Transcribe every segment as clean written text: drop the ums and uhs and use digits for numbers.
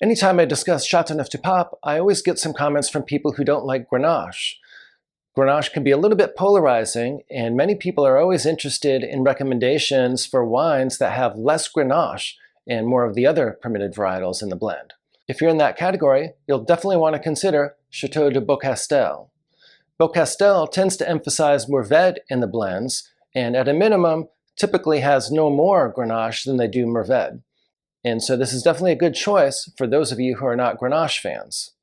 Anytime I discuss Châteauneuf-du-Pape, I always get some comments from people who don't like Grenache. Grenache can be a little bit polarizing, and many people are always interested in recommendations for wines that have less Grenache and more of the other permitted varietals in the blend. If you're in that category, you'll definitely want to consider Château de Beaucastel. Beaucastel tends to emphasize Mourvèdre in the blends, and at a minimum, typically has no more Grenache than they do Mourvèdre. And so this is definitely a good choice for those of you who are not Grenache fans.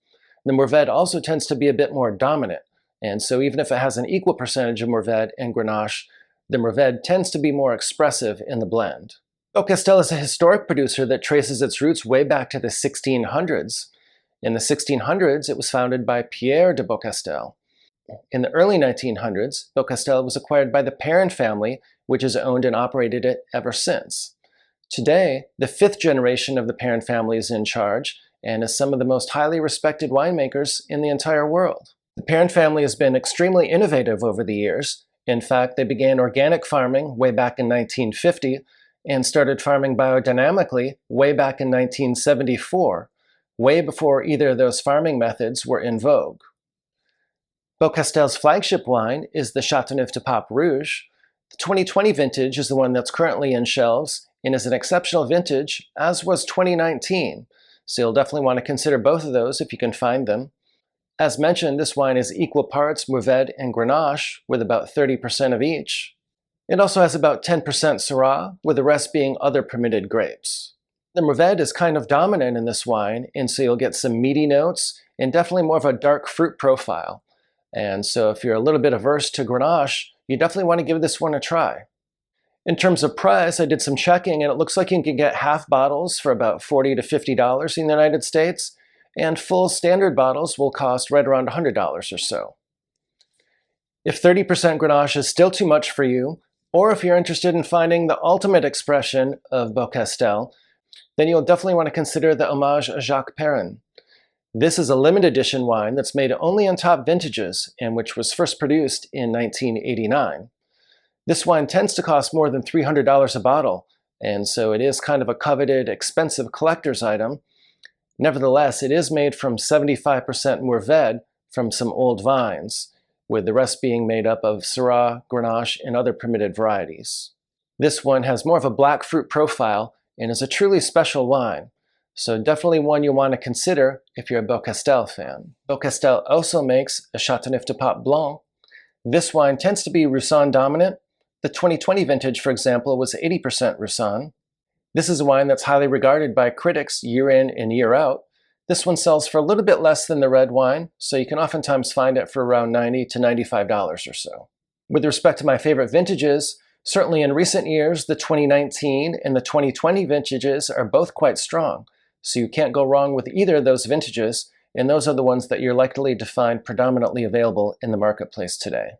The Mourvèdre also tends to be a bit more dominant, and so even if it has an equal percentage of Mourvèdre and Grenache, the Mourvèdre tends to be more expressive in the blend. Beaucastel is a historic producer that traces its roots way back to the 1600s. In the 1600s, it was founded by Pierre de Beaucastel. In the early 1900s, Beaucastel was acquired by the Perrin family, which has owned and operated it ever since. Today, the fifth generation of the Perrin family is in charge and is some of the most highly respected winemakers in the entire world. The Perrin family has been extremely innovative over the years. In fact, they began organic farming way back in 1950 and started farming biodynamically way back in 1974, way before either of those farming methods were in vogue. Beaucastel's flagship wine is the Châteauneuf-du-Pape Rouge. The 2020 vintage is the one that's currently in shelves and is an exceptional vintage, as was 2019, so you'll definitely want to consider both of those if you can find them. As mentioned, this wine is equal parts Mourvèdre and Grenache, with about 30% of each. It also has about 10% Syrah, with the rest being other permitted grapes. The Mourvèdre is kind of dominant in this wine, and so you'll get some meaty notes and definitely more of a dark fruit profile. And so if you're a little bit averse to Grenache, you definitely want to give this one a try. In terms of price, I did some checking, and it looks like you can get half bottles for about $40 to $50 in the United States, and full standard bottles will cost right around $100 or so. If 30% Grenache is still too much for you, or if you're interested in finding the ultimate expression of Beaucastel, then you'll definitely want to consider the Hommage à Jacques Perrin. This is a limited edition wine that's made only in top vintages and which was first produced in 1989. This wine tends to cost more than $300 a bottle, and so it is kind of a coveted, expensive collector's item. Nevertheless, it is made from 75% Mourvèdre from some old vines, with the rest being made up of Syrah, Grenache, and other permitted varieties. This one has more of a black fruit profile and is a truly special wine, so definitely one you'll want to consider if you're a Beaucastel fan. Beaucastel also makes a Châteauneuf-du-Pape Blanc. This wine tends to be Roussanne dominant. The 2020 vintage, for example, was 80% Roussanne. This is a wine that's highly regarded by critics year in and year out. This one sells for a little bit less than the red wine, so you can oftentimes find it for around $90 to $95 or so. With respect to my favorite vintages, certainly in recent years, the 2019 and the 2020 vintages are both quite strong, so you can't go wrong with either of those vintages, and those are the ones that you're likely to find predominantly available in the marketplace today.